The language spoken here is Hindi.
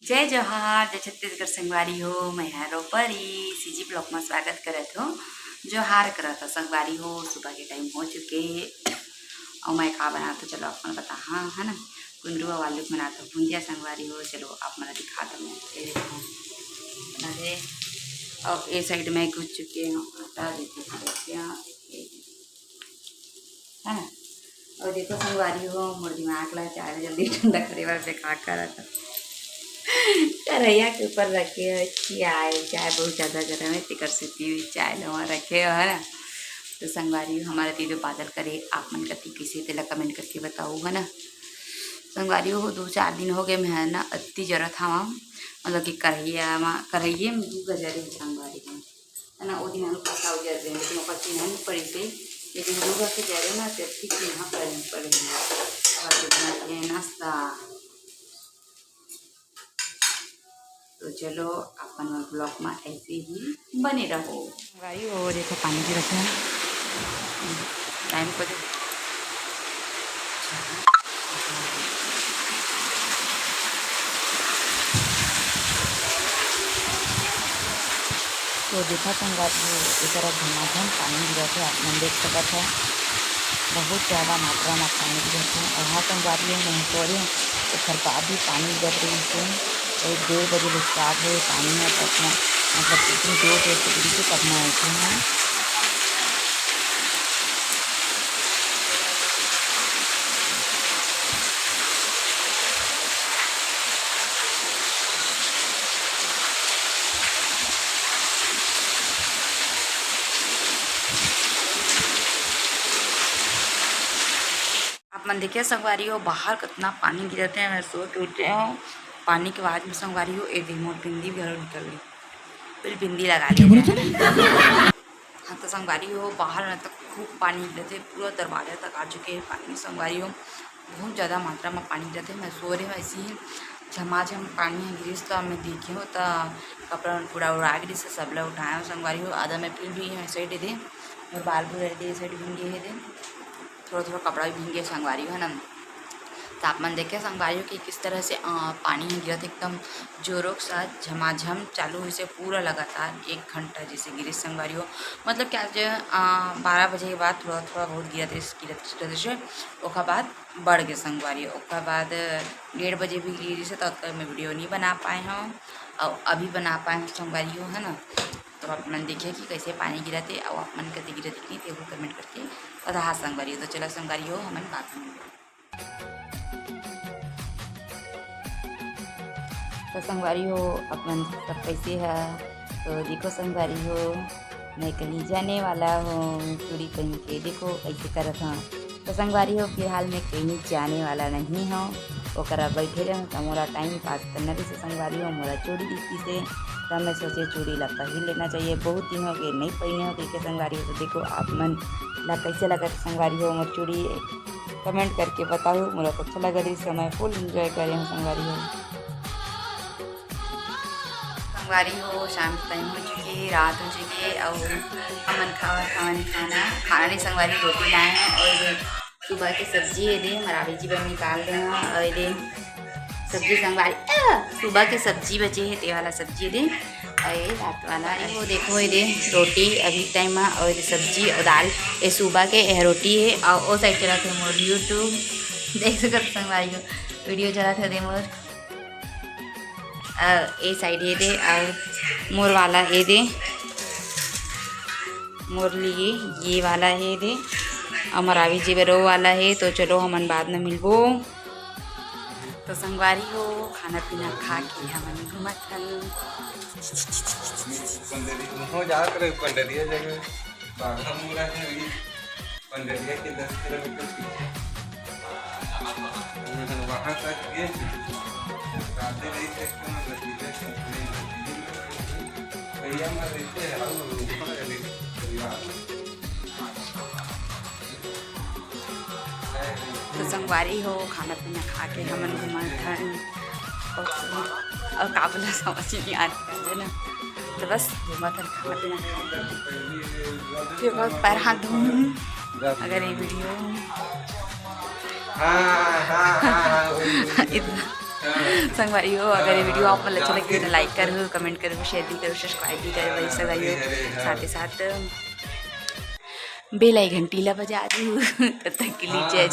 जय जोहार, जय छत्तीसगढ़ संगवारी हो। मैं हैरो परी सीजी ब्लॉक में स्वागत करत हो। जोहार करत हो संगवारी हो। सुबह के टाइम हो चुके और मैं खा बना तो चलो आप बता हाँ है ना। कुंदरू आलू बना तो भुंजिया संगवारी हो। चलो आप मैं दिखा दो मैं बना दे। और ये साइड में कुछ चुके हैं आटा देते है ना। और देखो संगवारी हो मोर दिमाग ला चाय जल्दी ठंडा करे बार से खा कर कढ़ैया के ऊपर रखे हो चाय। चाय बहुत ज़्यादा गर्म है तिकर सीती हुई चाय लवा रखे हो है ना। तो संगवारी हमारे तीनों बादल करे आप मन कती किसी तेला कमेंट करके बताओ है ना। संगवारी हो 2-4 दिन हो गए मैं ना अति जरूरत हवा मतलब कि कढ़ैया में 2 गजरे संगवारी है ना। वो दिन हम पता हो जाते हैं लेकिन पति नहीं पड़ी थी लेकिन 2 के जरे ना तो ठीक यहाँ पड़ेंगे और बनाते हैं नाश्ता। तो चलो अपन ब्लॉग में ऐसे ही बने रहो भाई। और देखो पानी भी रखे हैं टाइम को तो देखा संगवारी एक तरफ घमाघम पानी गिरा थे आप मन देख सकते हैं बहुत ज़्यादा मात्रा में पानी गिरा थे। और हाँ संगवारी मैं सोरे तो खरपा भी पानी गिर रही थी। 1-1:30 बजे स्टार्ट हुए पानी में तब मतलब इतनी जोर से गिरी थी तब मैं ऐसे हैं। आप मन देखिए संगवारी हो बाहर कितना पानी गिरते हैं। मैं सो के उठे हूँ पानी के बाद में संगवारी हो एक रिमोट बिंदी भी घर निकल गई फिर बिंदी लगा लिया। हाँ तो संगवारी हो बाहर में तो खूब पानी गिरते पूरा दरवाजा तक आ चुके हैं पानी। संगवारी हो बहुत ज़्यादा मात्रा में पानी गिरते मैं सो रही हूँ ऐसे ही झमाझम पानी गिरी तो मैं देखी हूँ तो कपड़ा पूरा उड़ा गिरी से सब लोग उठाए संगवारी हो। आधा मैं फिर भी साइड दे और बाल भी रह दे साइड भींगे है दे थोड़ा थोड़ा कपड़ा भी भींगे संगवारी है ना। तापमान देखे संगवारी कि किस तरह से पानी गिरा था एकदम जोरों के साथ झमाझम चालू हुई से पूरा लगातार 1 घंटा जैसे गिरे संगवारी हो। मतलब क्या 12 बजे के बाद थोड़ा थोड़ा बहुत गिरत से उसके बाद बढ़ गए संगवारी। उसके बाद 1:30 बजे भी गिरी से तब तक मैं वीडियो नहीं बना पाए हूँ और अभी बना पाए हूँ संगवारी हो है ना। तो आप मन देखिए कि कैसे पानी गिरा थे और आप मन कैसे गिरा दिखनी थे वो कमेंट करके बता हाँ संगवारी हो। तो चला संगवारी हो हमन बात तो संगवारी हो अपन सब कैसे है। तो देखो संगवारी हो मैं कहीं जाने वाला हूँ चूड़ी पहन के देखो ऐसे करत हूँ। तो संगवारी हो फिलहाल मैं कहीं जाने वाला नहीं हूँ ओकरा बैठे रहूँ तो मोरा टाइम पास करना से संगवारी हो मोरा चूड़ी दिखती से तब मैं सोचे चूड़ी ला पहन लेना चाहिए। बहुत दिन हो गए नहीं पहने हो देखे संगवारी हो। तो देखो आप मन ला कैसे लगा संगवारी हो मोर चूड़ी कमेंट करके बताओ। मोरा तो अच्छा लगा रही समय फुल इंजॉय करे हूँ संगवारी हो। संगवारी हो शाम के टाइम हो चुकी रात हो चुकी और हमन खाना नहीं संगवारी रोटी लाए हैं और सुबह की सब्जी है दे मरावी जी बन निकाल रहे हैं और ये सब्जी संगवारी सुबह के सब्जी बचे है ते वाला सब्जी दे और रात वाला वो देखो ये दे रोटी अभी टाइम में और सब्जी और दाल ये सुबह के रोटी है और वो साइड चला थे मोर यूट्यूब देख सकते संगवारी को वीडियो चला था दे मोर ए साइड ये दे और मोर वाला ये दे मोर लिए ये वाला है दे अमरावी जी बेरो वाला है। तो चलो हमन बाद में मिलबो। तो संगवारी हो खाना पीना खा के हमन घूमत हन हो जा कर पंडरिया जगह बाघा मुरा है पंडरिया के 10 किलोमीटर पीछे वहाँ तक गए राधे रही थे भैया मैं रहते तो संगवारी हो खाना पीना खा के हमन घूमत हन और काबला समझ नहीं आ रहा है ना। तो बस घूमत हन खाना पीना खा फिर बहुत पैर हाथ धो अगर ये वीडियो इतना संगवारी हो अगर ये वीडियो आप अच्छा लगे तो लाइक करो, कमेंट करो, शेयर भी करो, सब्सक्राइब भी करो भाई संगवारी हो। साथ ही साथ बेल आई घंटी ला बजा दू। तब तक के लिए जय